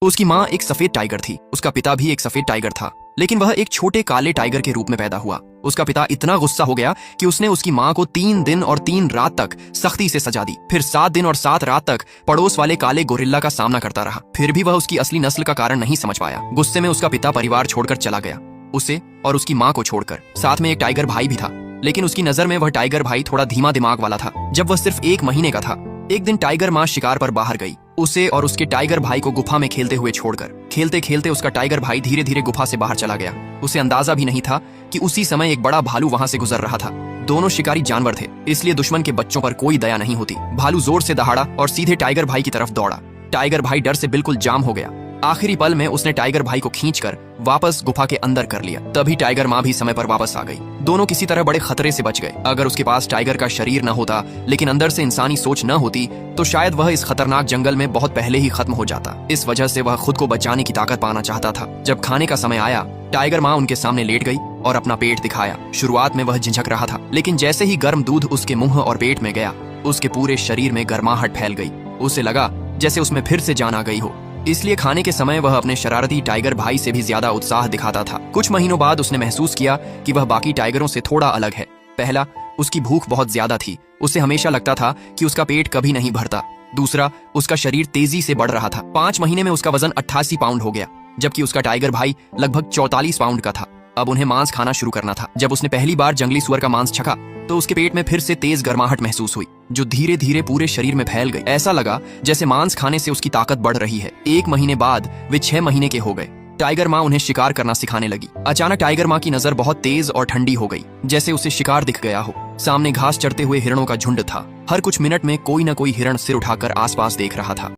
उसकी माँ एक सफेद टाइगर थी, उसका पिता भी एक सफेद टाइगर था, लेकिन वह एक छोटे काले टाइगर के रूप में पैदा हुआ। उसका पिता इतना गुस्सा हो गया कि उसने उसकी माँ को 3 दिन और 3 रात तक सख्ती से सजा दी। फिर 7 दिन और 7 रात तक पड़ोस वाले काले गोरिल्ला का सामना करता रहा। फिर भी वह उसकी असली नस्ल का कारण नहीं समझ पाया। गुस्से में उसका पिता परिवार छोड़कर चला गया, उसे और उसकी माँ को छोड़कर। साथ में एक टाइगर भाई भी था, लेकिन उसकी नजर में वह टाइगर भाई थोड़ा धीमा दिमाग वाला था। जब वह सिर्फ 1 महीने का था, एक दिन टाइगर माँ शिकार पर बाहर गई, उसे और उसके टाइगर भाई को गुफा में खेलते हुए छोड़कर। खेलते खेलते उसका टाइगर भाई धीरे धीरे गुफा से बाहर चला गया। उसे अंदाजा भी नहीं था कि उसी समय एक बड़ा भालू वहां से गुजर रहा था। दोनों शिकारी जानवर थे, इसलिए दुश्मन के बच्चों पर कोई दया नहीं होती। भालू जोर से दहाड़ा और सीधे टाइगर भाई की तरफ दौड़ा। टाइगर भाई डर से बिल्कुल जाम हो गया। आखिरी पल में उसने टाइगर भाई को खींचकर वापस गुफा के अंदर कर लिया। तभी टाइगर माँ भी समय पर वापस आ गई। दोनों किसी तरह बड़े खतरे से बच गए। अगर उसके पास टाइगर का शरीर न होता, लेकिन अंदर से इंसानी सोच न होती, तो शायद वह इस खतरनाक जंगल में बहुत पहले ही खत्म हो जाता। इस वजह से वह खुद को बचाने की ताकत पाना चाहता था। जब खाने का समय आया, टाइगर माँ उनके सामने लेट गई और अपना पेट दिखाया। शुरुआत में वह झिझक रहा था, लेकिन जैसे ही गर्म दूध उसके मुंह और पेट में गया, उसके पूरे शरीर में गर्माहट फैल गई। उसे लगा जैसे उसमें फिर से जान आ गई हो। इसलिए खाने के समय वह अपने शरारती टाइगर भाई से भी ज्यादा उत्साह दिखाता था। कुछ महीनों बाद उसने महसूस किया कि वह बाकी टाइगरों से थोड़ा अलग है। पहला, उसकी भूख बहुत ज्यादा थी। उसे हमेशा लगता था कि उसका पेट कभी नहीं भरता। दूसरा, उसका शरीर तेजी से बढ़ रहा था। 5 महीने में उसका वजन 88 पाउंड हो गया, जबकि उसका टाइगर भाई लगभग 44 पाउंड का था। अब उन्हें मांस खाना शुरू करना था। जब उसने पहली बार जंगली सुअर का मांस चखा, तो उसके पेट में फिर से तेज गर्माहट महसूस हुई, जो धीरे धीरे पूरे शरीर में फैल गई। ऐसा लगा जैसे मांस खाने से उसकी ताकत बढ़ रही है। 1 महीने बाद वे 6 महीने के हो गए। टाइगर माँ उन्हें शिकार करना सिखाने लगी। अचानक टाइगर माँ की नजर बहुत तेज और ठंडी हो गई, जैसे उसे शिकार दिख गया हो। सामने घास चरते हुए हिरणों का झुंड था। हर कुछ मिनट में कोई न कोई हिरण सिर उठाकर आसपास देख रहा था।